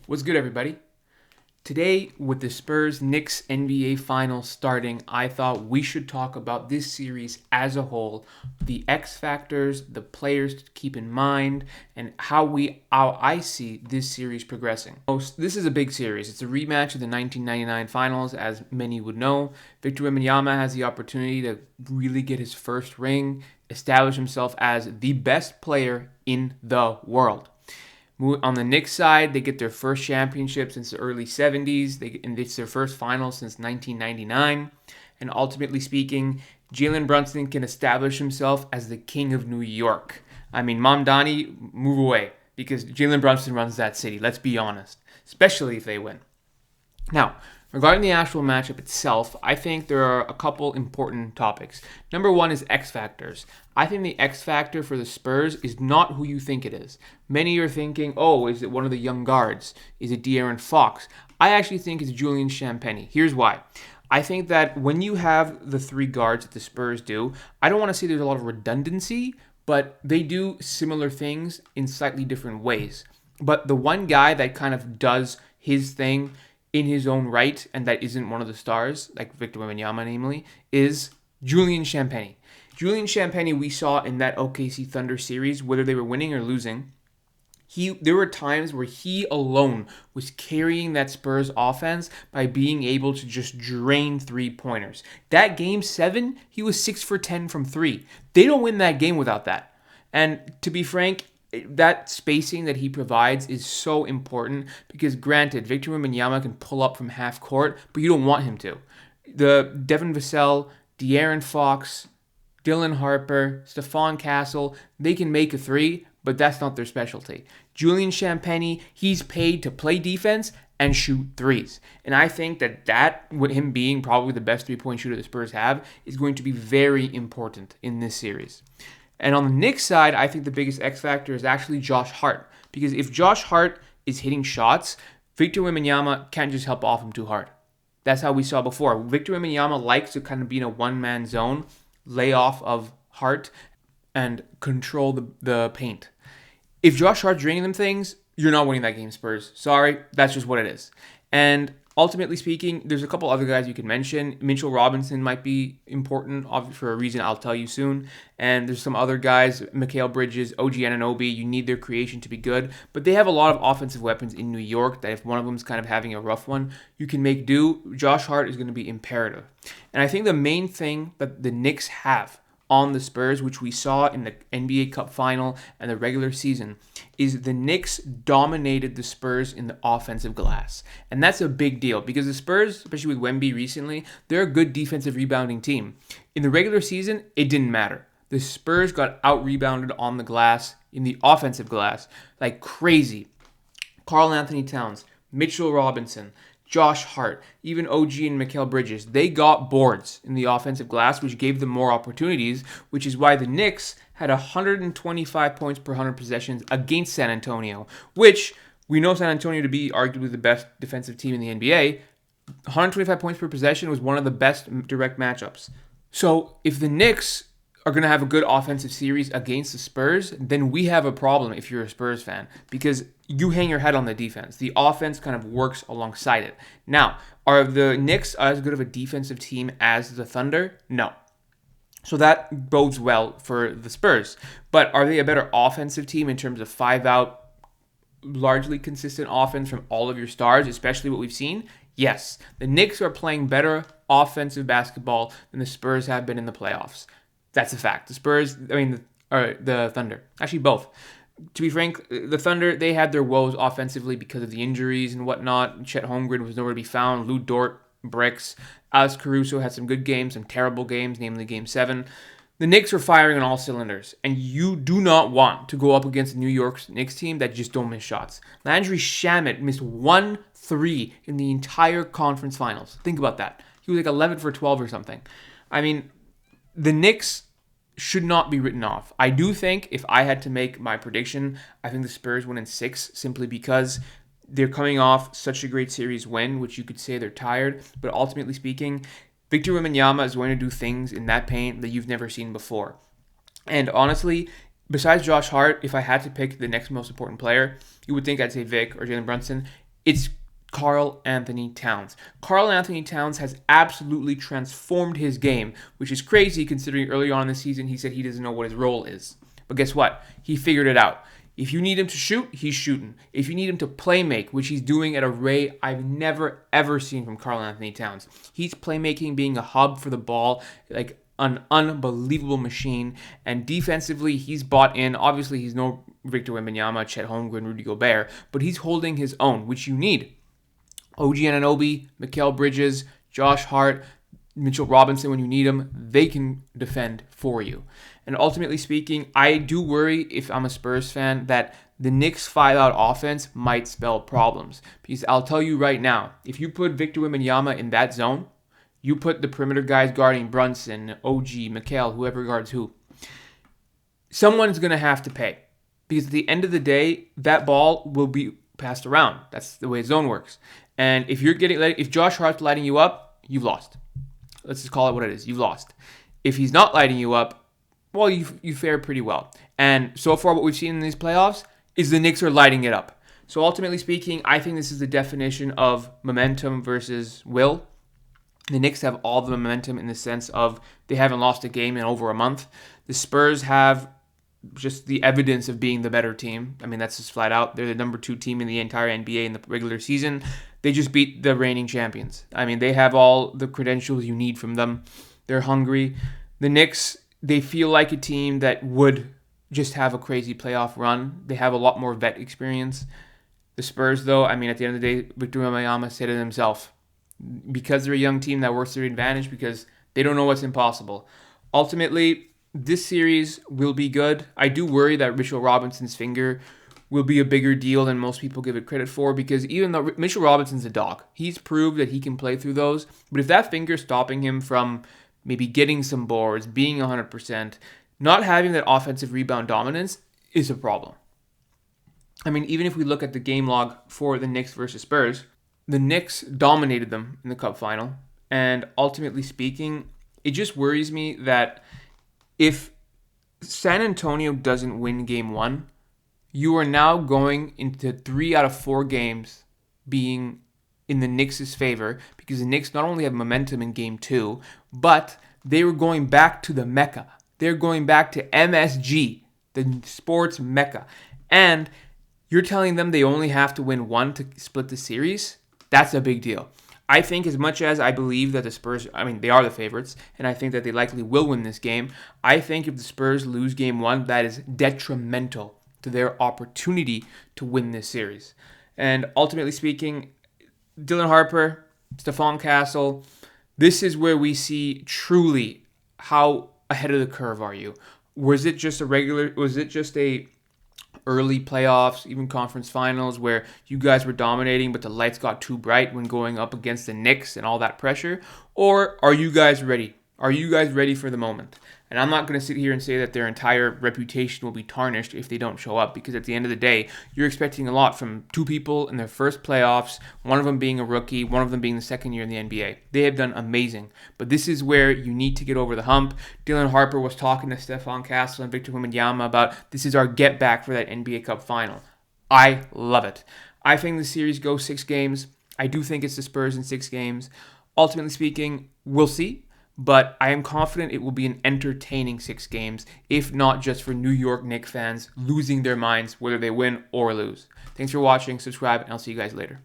What's good, everybody? Today, with the Spurs Knicks NBA Finals starting, I thought we should talk about this series as a whole, the X factors, the players to keep in mind, and how I see this series progressing. This is a big series. It's a rematch of the 1999 Finals, as many would know. Victor Wembanyama has the opportunity to really get his first ring, establish himself as the best player in the world. On the Knicks side, they get their first championship since the early 70s, and it's their first final since 1999. And ultimately speaking, Jalen Brunson can establish himself as the king of New York. I mean, Mamdani, move away, because Jalen Brunson runs that city, let's be honest, especially if they win. Now, regarding the actual matchup itself, I think there are a couple important topics. Number one is X factors. I think the X factor for the Spurs is not who you think it is. Many are thinking, oh, is it one of the young guards? Is it De'Aaron Fox? I actually think it's Julian Champagnie. Here's why. I think that when you have the three guards that the Spurs do, I don't want to say there's a lot of redundancy, but they do similar things in slightly different ways. But the one guy that kind of does his thing in his own right, and that isn't one of the stars, like Victor Wembanyama namely, is Julian Champagnie. Julian Champagnie, we saw in that OKC Thunder series, whether they were winning or losing, there were times where he alone was carrying that Spurs offense by being able to just drain three-pointers. That game 7, he was 6 for 10 from 3. They don't win that game without that. And to be frank, that spacing that he provides is so important because, granted, Victor Wembanyama can pull up from half court, but you don't want him to. The Devin Vassell, De'Aaron Fox, Dylan Harper, Stephon Castle, they can make a three, but that's not their specialty. Julian Champagnie, he's paid to play defense and shoot threes. And I think that with him being probably the best three-point shooter the Spurs have, is going to be very important in this series. And on the Knicks side, I think the biggest X factor is actually Josh Hart. Because if Josh Hart is hitting shots, Victor Wembanyama can't just help off him too hard. That's how we saw before. Victor Wembanyama likes to kind of be in a one-man zone, lay off of Hart, and control the paint. If Josh Hart's draining them things, you're not winning that game, Spurs. Sorry, that's just what it is. And ultimately speaking, there's a couple other guys you can mention. Mitchell Robinson might be important for a reason I'll tell you soon. And there's some other guys, Mikal Bridges, OG Anunoby. You need their creation to be good. But they have a lot of offensive weapons in New York that if one of them is kind of having a rough one, you can make do. Josh Hart is going to be imperative. And I think the main thing that the Knicks have on the Spurs, which we saw in the NBA Cup final and the regular season, is the Knicks dominated the Spurs in the offensive glass. And that's a big deal because the Spurs, especially with Wemby recently, they're a good defensive rebounding team. In the regular season, it didn't matter. The Spurs got out-rebounded on the glass, in the offensive glass, like crazy. Karl Anthony Towns, Mitchell Robinson, Josh Hart, even OG and Mikal Bridges, they got boards in the offensive glass, which gave them more opportunities, which is why the Knicks had 125 points per 100 possessions against San Antonio, which we know San Antonio to be arguably the best defensive team in the NBA. 125 points per possession was one of the best direct matchups. So if the Knicks are going to have a good offensive series against the Spurs, then we have a problem if you're a Spurs fan because you hang your head on the defense. The offense kind of works alongside it. Now, are the Knicks as good of a defensive team as the Thunder? No. So that bodes well for the Spurs. But are they a better offensive team in terms of 5-out, largely consistent offense from all of your stars, especially what we've seen? Yes. The Knicks are playing better offensive basketball than the Spurs have been in the playoffs. That's a fact. The Thunder. Actually, both. To be frank, the Thunder, they had their woes offensively because of the injuries and whatnot. Chet Holmgren was nowhere to be found. Lou Dort, bricks. Alex Caruso had some good games, some terrible games, namely Game 7. The Knicks are firing on all cylinders, and you do not want to go up against the New York Knicks team that just don't miss shots. Landry Shamet missed 1 3 in the entire conference finals. Think about that. He was like 11 for 12 or something. I mean, the Knicks should not be written off. I do think, if I had to make my prediction, I think the Spurs win in 6 simply because they're coming off such a great series win, which you could say they're tired. But ultimately speaking, Victor Wembanyama is going to do things in that paint that you've never seen before. And honestly, besides Josh Hart, if I had to pick the next most important player, you would think I'd say Vic or Jalen Brunson. It's Karl Anthony Towns. Karl Anthony Towns has absolutely transformed his game, which is crazy considering early on in the season he said he doesn't know what his role is. But guess what? He figured it out. If you need him to shoot, he's shooting. If you need him to playmake, which he's doing at a rate I've never, ever seen from Karl Anthony Towns. He's playmaking, being a hub for the ball, like an unbelievable machine. And defensively, he's bought in. Obviously, he's no Victor Wembanyama, Chet Holmgren, Rudy Gobert, but he's holding his own, which you need. OG Anunoby, Mikal Bridges, Josh Hart, Mitchell Robinson, when you need them, they can defend for you. And ultimately speaking, I do worry, if I'm a Spurs fan, that the Knicks' 5-out offense might spell problems. Because I'll tell you right now, if you put Victor Wembanyama in that zone, you put the perimeter guys guarding Brunson, OG, Mikal, whoever guards who, someone's going to have to pay. Because at the end of the day, that ball will be passed around. That's the way zone works. And if Josh Hart's lighting you up, you've lost. Let's just call it what it is. You've lost. If he's not lighting you up, well, you fare pretty well. And so far what we've seen in these playoffs is the Knicks are lighting it up. So ultimately speaking, I think this is the definition of momentum versus will. The Knicks have all the momentum in the sense of they haven't lost a game in over a month. The Spurs have just the evidence of being the better team. I mean, that's just flat out. They're the number 2 team in the entire NBA in the regular season. They just beat the reigning champions. I mean, they have all the credentials you need from them. They're hungry. The Knicks, they feel like a team that would just have a crazy playoff run. They have a lot more vet experience. The Spurs, though, I mean, at the end of the day, Victor Wembanyama said it himself. Because they're a young team, that works to their advantage because they don't know what's impossible. Ultimately, this series will be good. I do worry that Mitchell Robinson's finger will be a bigger deal than most people give it credit for, because even though Mitchell Robinson's a dog, he's proved that he can play through those. But if that finger's stopping him from maybe getting some boards, being 100%, not having that offensive rebound dominance is a problem. I mean, even if we look at the game log for the Knicks versus Spurs, the Knicks dominated them in the Cup final. And ultimately speaking, it just worries me that if San Antonio doesn't win game 1, you are now going into 3 out of 4 games being in the Knicks' favor, because the Knicks not only have momentum in game 2, but they were going back to the Mecca. They're going back to MSG, the sports Mecca. And you're telling them they only have to win 1 to split the series? That's a big deal. I think as much as I believe that the Spurs, they are the favorites, and I think that they likely will win this game, I think if the Spurs lose game 1, that is detrimental to their opportunity to win this series. And ultimately speaking, Dylan Harper, Stephon Castle, this is where we see truly how ahead of the curve are you. Was it just a early playoffs, even conference finals, where you guys were dominating but the lights got too bright when going up against the Knicks and all that pressure? Or are you guys ready? Are you guys ready for the moment? And I'm not going to sit here and say that their entire reputation will be tarnished if they don't show up, because at the end of the day, you're expecting a lot from 2 people in their first playoffs, one of them being a rookie, one of them being the second year in the NBA. They have done amazing. But this is where you need to get over the hump. Dylan Harper was talking to Stephon Castle and Victor Wembanyama about this is our get back for that NBA Cup final. I love it. I think the series goes 6 games. I do think it's the Spurs in 6 games. Ultimately speaking, we'll see. But I am confident it will be an entertaining 6 games, if not just for New York Knicks fans losing their minds whether they win or lose. Thanks for watching, subscribe, and I'll see you guys later.